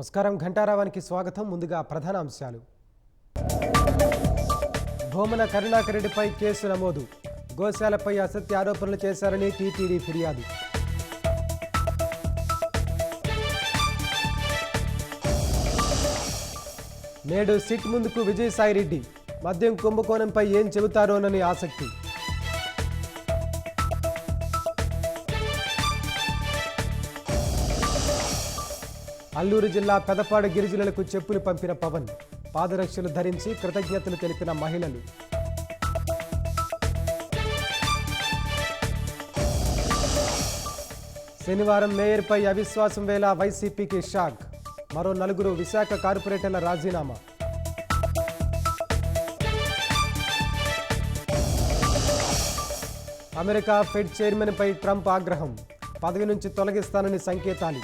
నమస్కారం. ఘంటారావానికి స్వాగతం. ముందుగా ప్రధాన అంశాలు. భూమన కరుణాకర్ రెడ్డిపై కేసు నమోదు. గోశాలపై అసత్య ఆరోపణలు చేశారని టీటీడీ ఫిర్యాదు. నేడు సిట్ ముందుకు విజయసాయిరెడ్డి. మద్యం కుంభకోణంపై ఏం చెబుతారోనని ఆసక్తి. అల్లూరు జిల్లా పెదపాడు గిరిజనులకు చెప్పులు పంపిన పవన్. పాదరక్షలు ధరించి కృతజ్ఞతలు తెలిపిన మహిళలు. శనివారం మేయర్పై అవిశ్వాసం వేళ వైసీపీకి షాక్. మరో 4 విశాఖ కార్పొరేటర్ల రాజీనామా. అమెరికా ఫెడ్ చైర్మన్పై ట్రంప్ ఆగ్రహం. పదవి నుంచి తొలగిస్తానని సంకేతాలు.